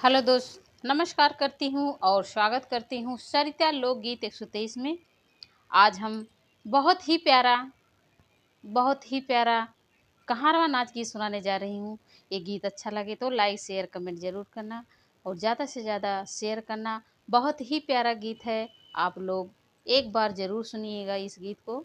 Hello दोस्त, नमस्कार करती हूँ और स्वागत करती हूँ सरिता लोकगीत 123 में। आज हम बहुत ही प्यारा कहारवा नाच गीत सुनाने जा रही हूँ। ये गीत अच्छा लगे तो लाइक शेयर कमेंट ज़रूर करना और ज़्यादा से ज़्यादा शेयर करना। बहुत ही प्यारा गीत है, आप लोग एक बार ज़रूर सुनिएगा इस गीत को।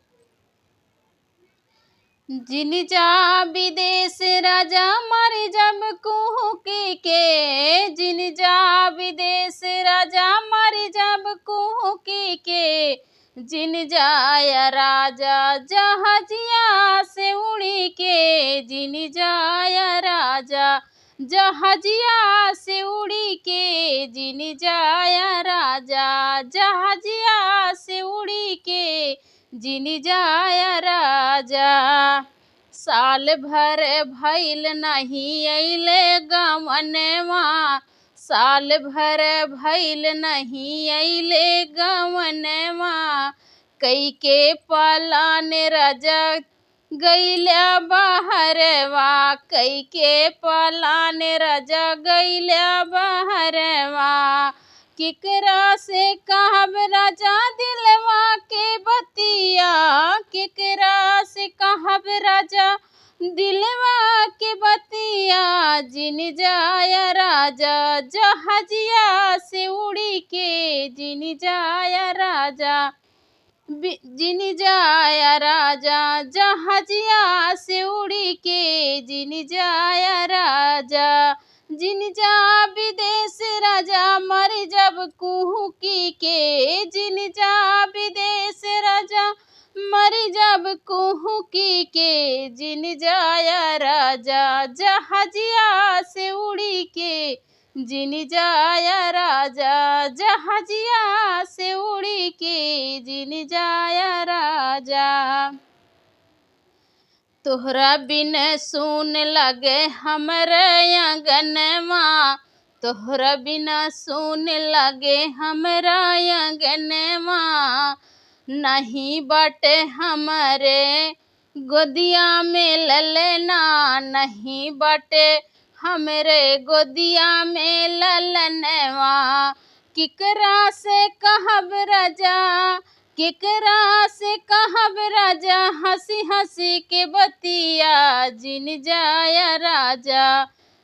जिन जा विदेश राजा मर जब कुहू के जिन जा विदेश राजा मर जब कुहू के जिन जाया राजा जहाजिया से उड़ी के जिन जाया राजा जहाजिया से उड़ी के जिन जाया राजा जहाजिया से उड़ी के जिन जाया राजा। साल भर भइल नहीं अइले गवनवा साल भर भइल नहीं अइले गवनवा कई के पलान राजा गइला बहरवा कई के पलान राजा गइला बहरवा केकरा से कहब राजा दिलवा के बतिया केकरा से कहब राजा दिलवा के बतिया जिन जाया राजा जहाजिया से उड़ी के जिन जाया राजा जिन जाया राजा जहाजिया से उड़ी के जिन जाया राजा जिन जा विदेश राजा मर जब कुहू के जिन जा विदेश राजा मर जब कुहू के जिन जाया राजा जहाजिया से उड़ी के जिन जाया राजा जहाजिया से उड़ी के जिन जाया राजा। तोहरा बिन सुन लगे हमरे अंगनवा तोहरा बिना सुन लगे हमरा अंगनवा नहीं बाटे हमरे गोदिया में ललना नहीं बाटे हमरे गोदिया में ललनवा केकरा से कहब राजा केकरा से कहब राजा हंसी हंसी के बतिया जिन जाया राजा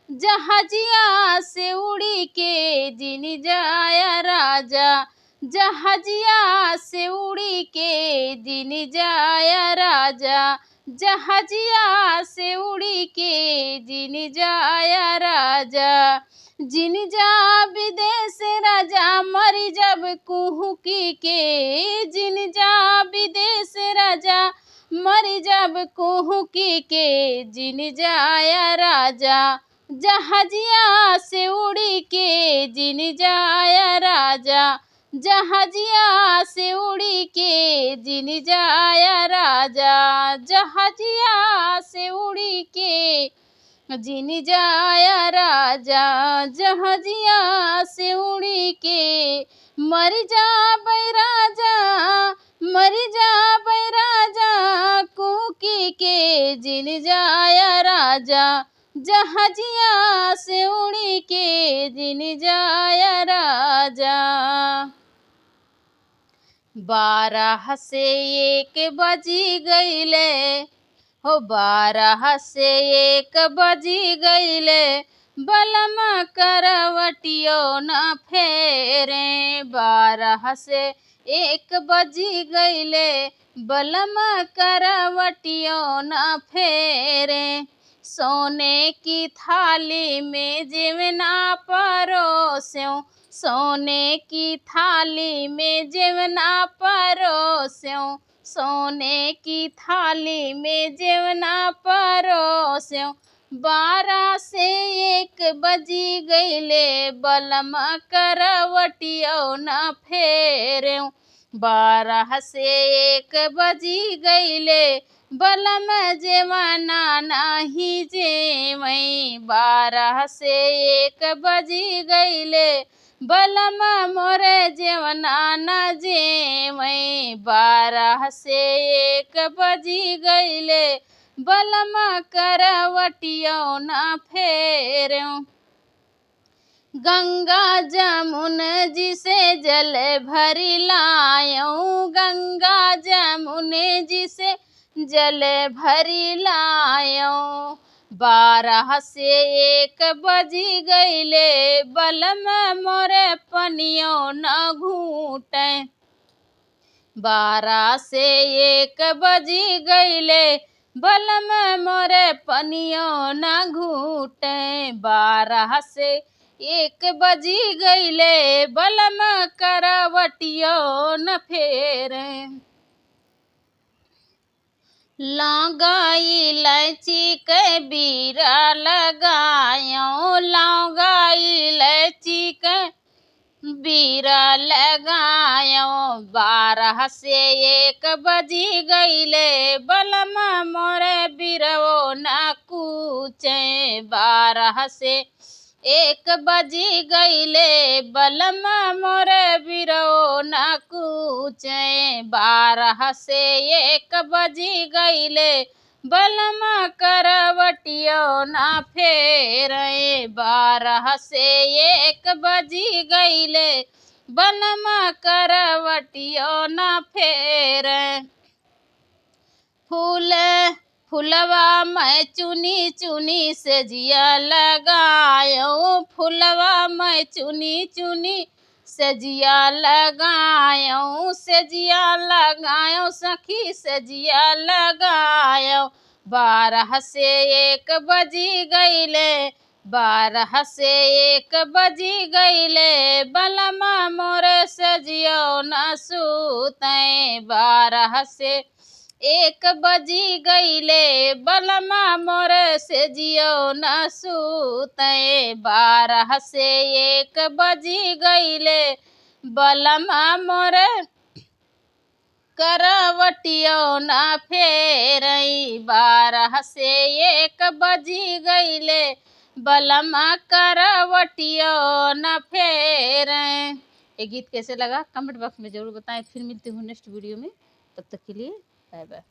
जहाजिया से उड़ी के जिन जाया राजा जहाजिया से उड़ी के जिन जाया राजा जहाजिया से उड़ी के जिन जाया राजा जिन जा विदेश राजा मर जब कुहू के जिन जा विदेश राजा मर जब कुहू के जिन जाया राजा जहाजिया से उड़ी के जिन जाया राजा जहाजिया से उड़ी के जिन जाया राजा जहाजिया से उड़ी के जिन जाया राजा जहाजिया से उड़ी के मर जाबै राजा कुकी के जिन जाया राजा जहाजिया से उड़ी के जिन जाया राजा। 12 से 1 बजी गईले हो 12 से 1 बजी गईले बलमा करवटियो न फेरे 12 से 1 बजी गईले बलमा करवटियो न फेरे सोने की थाली में जेवना परोस्यों सोने की थाली में जेवना परोस्यों सोने की थाली में जेवना परोस्यों 12 से 1 बजी गईले बलमा करवटियो न फेरें 12 से 1 बजी गईले बलम जेवना नाही जेवई 12 से 1 बजी गईले बलम मोरे जेवना न जेवई 12 से 1 बजी गईले बलम करवटियो न फेरें गंगा जमुन जी से जल भरी लायूं, गंगा जमुन जी से जल भरी लायूं। 12 से 1 बजी गईले, बलम मोरे पनियो न घूटे। 12 से 1 बजी गईले, बलम मोरे पनियो न घूटे। 12 से 1 बजी गईले, बलम करवटियो न फेरे। लौंगा इलायची के बीरा लगायों, लौंगा इलायची के बीरा लगायों। 12 से 1 बजी गईले, बलम मोरे बिरवो न कूचे। 12 से 1 बजी गईले, बलम मोरे बिरवो न कूचे। 12 से 1 बजी गईले, बलम करवटियो न फेरे। 12 से 1 बजी गईले, बलम करवटियो न फेरे। फूलवा मैं चुनी चुनी सजिया लगायों, फूलवा मैं चुनी चुनी सजिया लगायों। सजिया लगायों सखी सजिया लगायों। 12 से 1 बजी गईले, 12 से 1 बजी गईले, बलम मोरे सजियो न सूते। 12 से 1 बजी गईले, बलम मोरे सजियो न सूते। 12 से 1 बजी गईले, बलम मोरे करवटियो न फेरई। 12 से 1 बजी गईले, बलम करवटियो न फेरे। ये गीत कैसे लगा कमेंट बॉक्स में जरूर बताएं। फिर मिलती हूँ नेक्स्ट वीडियो में, तब तक के लिए बाय बाय।